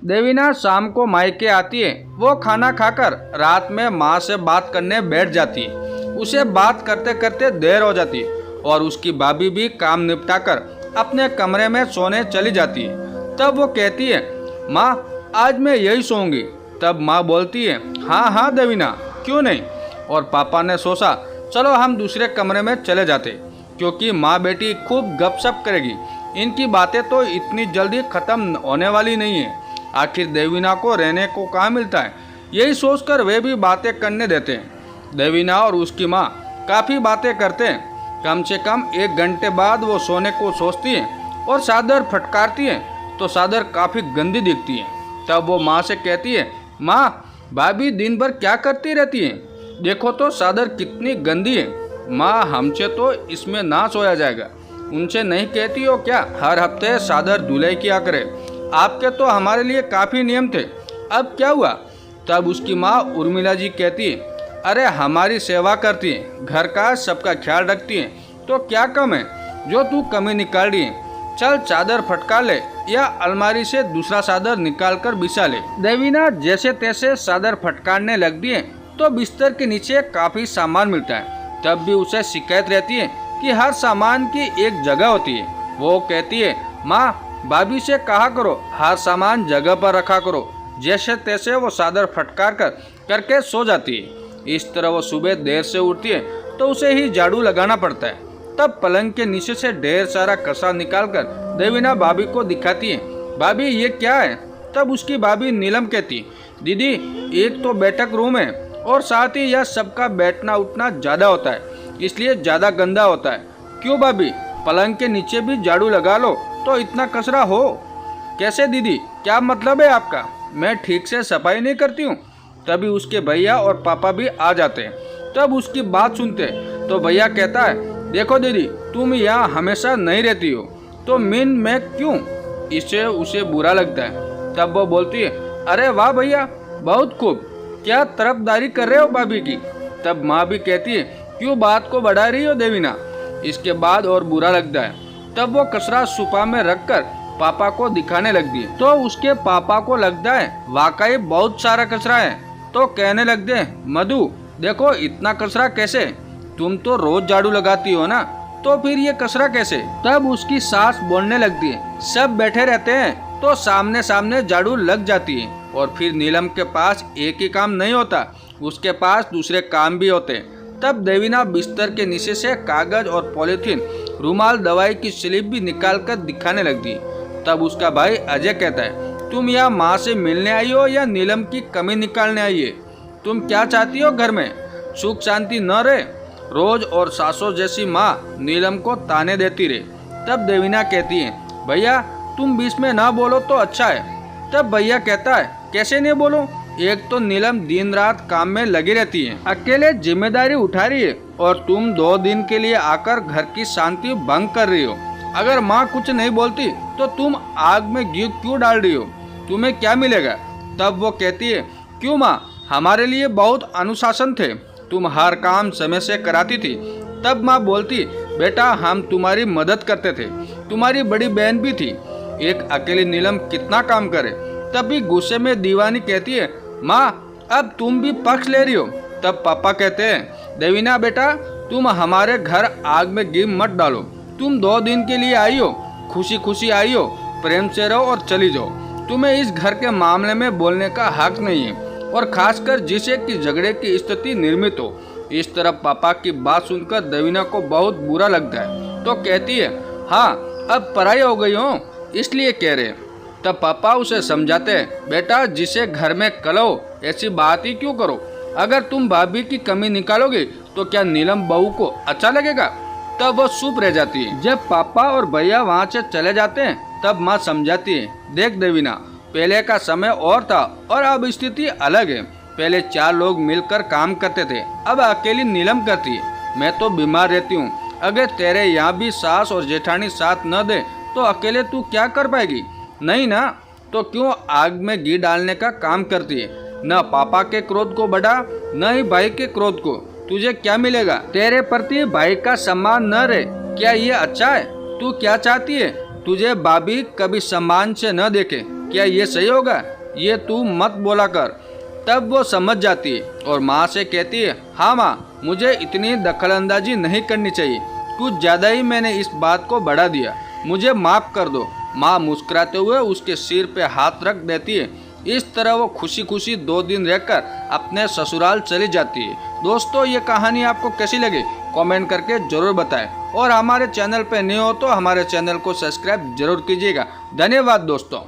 देवीना शाम को मायके आती है। वो खाना खाकर रात में माँ से बात करने बैठ जाती है। उसे बात करते करते देर हो जाती है और उसकी भाभी भी काम निपटाकर अपने कमरे में सोने चली जाती है। तब वो कहती है, माँ आज मैं यही सोऊंगी। तब माँ बोलती है, हाँ हाँ देवीना, क्यों नहीं। और पापा ने सोचा चलो हम दूसरे कमरे में चले जाते, क्योंकि माँ बेटी खूब गपशप करेगी। इनकी बातें तो इतनी जल्दी खत्म होने वाली नहीं है। आखिर देवीना को रहने को कहाँ मिलता है, यही सोचकर वे भी बातें करने देते हैं। देवीना और उसकी माँ काफ़ी बातें करते हैं। कम से कम 1 घंटे बाद वो सोने को सोचती है और चादर फटकारती है तो चादर काफ़ी गंदी दिखती है। तब वो माँ से कहती है, माँ भाभी दिन भर क्या करती रहती है, देखो तो चादर कितनी गंदी है। माँ हमसे तो इसमें ना सोया जाएगा, उनसे नहीं कहती हो क्या हर हफ्ते चादर धुलाई किया करे। आपके तो हमारे लिए काफ़ी नियम थे, अब क्या हुआ। तब उसकी माँ उर्मिला जी कहती है, अरे हमारी सेवा करती है, घर का सबका ख्याल रखती है, तो क्या कम है जो तू कमी निकाल रही है। चल चादर फटका ले या अलमारी से दूसरा चादर निकाल कर बिछा ले। देवीना जैसे तैसे चादर फटकारने लग दी है तो बिस्तर के नीचे काफ़ी सामान मिलता है। तब भी उसे शिकायत रहती है कि हर सामान की एक जगह होती है। वो कहती है, माँ भाभी से कहा करो हर सामान जगह पर रखा करो। जैसे तैसे वो चादर फटकार करके सो जाती है। इस तरह वो सुबह देर से उठती है तो उसे ही झाड़ू लगाना पड़ता है। तब पलंग के नीचे से ढेर सारा कचरा निकालकर देवीना भाभी को दिखाती है, भाभी ये क्या है। तब उसकी भाभी नीलम कहती, दीदी एक तो बैठक रूम है और साथ ही यह सबका बैठना उठना ज़्यादा होता है, इसलिए ज़्यादा गंदा होता है। क्यों भाभी, पलंग के नीचे भी झाड़ू लगा लो तो इतना कचरा हो कैसे। दीदी क्या मतलब है आपका, मैं ठीक से सफाई नहीं करती हूँ। तभी उसके भैया और पापा भी आ जाते हैं। तब उसकी बात सुनते तो भैया कहता है, देखो दीदी तुम यहाँ हमेशा नहीं रहती हो तो मैं क्यों। इससे उसे बुरा लगता है। तब वो बोलती है, अरे वाह भैया बहुत खूब, क्या तरफदारी कर रहे हो भाभी की। तब माँ भी कहती है, क्यों बात को बढ़ा रही हो देवीना। इसके बाद और बुरा लगता है। तब वो कचरा सुपा में रखकर पापा को दिखाने लगती है तो उसके पापा को लगता है वाकई बहुत सारा कचरा है। तो कहने लगते हैं, मधु देखो इतना कचरा कैसे, तुम तो रोज झाड़ू लगाती हो ना, तो फिर ये कचरा कैसे। तब उसकी सास बोलने लगती है, सब बैठे रहते हैं तो सामने सामने झाड़ू लग जाती है। और फिर नीलम के पास एक ही काम नहीं होता, उसके पास दूसरे काम भी होते हैं। तब देवीना बिस्तर के नीचे से कागज और पॉलीथीन, रुमाल, दवाई की स्लिप भी निकाल कर दिखाने लगती है। तब उसका भाई अजय कहता है, तुम यहाँ माँ से मिलने आई हो या नीलम की कमी निकालने आई है। तुम क्या चाहती हो घर में सुख शांति न रहे, रोज और सासों जैसी माँ नीलम को ताने देती रहे। तब देवीना कहती है, भैया तुम बीच में ना बोलो तो अच्छा है। तब भैया कहता है, कैसे नहीं बोलो, एक तो नीलम दिन रात काम में लगी रहती है, अकेले जिम्मेदारी उठा रही है, और तुम 2 दिन के लिए आकर घर की शांति भंग कर रही हो। अगर माँ कुछ नहीं बोलती तो तुम आग में घी क्यों डाल रही हो, तुम्हें क्या मिलेगा। तब वो कहती है, क्यों माँ, हमारे लिए बहुत अनुशासन थे, तुम हर काम समय से कराती थी। तब माँ बोलती, बेटा हम तुम्हारी मदद करते थे, तुम्हारी बड़ी बहन भी थी, एक अकेली नीलम कितना काम करे। तब भी गुस्से में दीवानी कहती है, माँ अब तुम भी पक्ष ले रही हो। तब पापा कहते हैं, देवीना बेटा तुम हमारे घर आग में घी मत डालो, तुम 2 दिन के लिए आई हो, खुशी खुशी आई हो, प्रेम से रहो और चली जाओ। तुम्हें इस घर के मामले में बोलने का हक नहीं है, और खासकर जिसे कि झगड़े की स्थिति निर्मित हो। इस तरह पापा की बात सुनकर देवीना को बहुत बुरा लगता है, तो कहती है, हाँ अब पराई हो गई हो इसलिए कह रहे। तब पापा उसे समझाते हैं, बेटा जिसे घर में कलो ऐसी बात ही क्यों करो, अगर तुम भाभी की कमी निकालोगे तो क्या नीलम बहू को अच्छा लगेगा। तब वो चुप रह जाती है। जब पापा और भैया वहाँ से चले जाते हैं तब माँ समझाती है, देख देवीना पहले का समय और था और अब स्थिति अलग है। पहले 4 लोग मिलकर काम करते थे, अब अकेली नीलम करती है। मैं तो बीमार रहती हूँ, अगर तेरे यहाँ भी सास और जेठानी साथ न दे तो अकेले तू क्या कर पाएगी। नहीं ना, तो क्यों आग में घी डालने का काम करती है। न पापा के क्रोध को बढ़ा न ही भाई के क्रोध को, तुझे क्या मिलेगा। तेरे प्रति भाई का सम्मान न रहे, क्या ये अच्छा है। तू क्या चाहती है, तुझे भाभी कभी सम्मान से न देखे, क्या ये सही होगा, ये तू मत बोला कर। तब वो समझ जाती है और माँ से कहती है, हाँ माँ, मुझे इतनी दखलंदाजी नहीं करनी चाहिए, कुछ ज़्यादा ही मैंने इस बात को बढ़ा दिया, मुझे माफ़ कर दो। माँ मुस्कुराते हुए उसके सिर पे हाथ रख देती है। इस तरह वो खुशी खुशी 2 दिन रहकर अपने ससुराल चली जाती है। दोस्तों, ये कहानी आपको कैसी लगी कमेंट करके ज़रूर बताएं और हमारे चैनल पे नए हो तो हमारे चैनल को सब्सक्राइब जरूर कीजिएगा। धन्यवाद दोस्तों।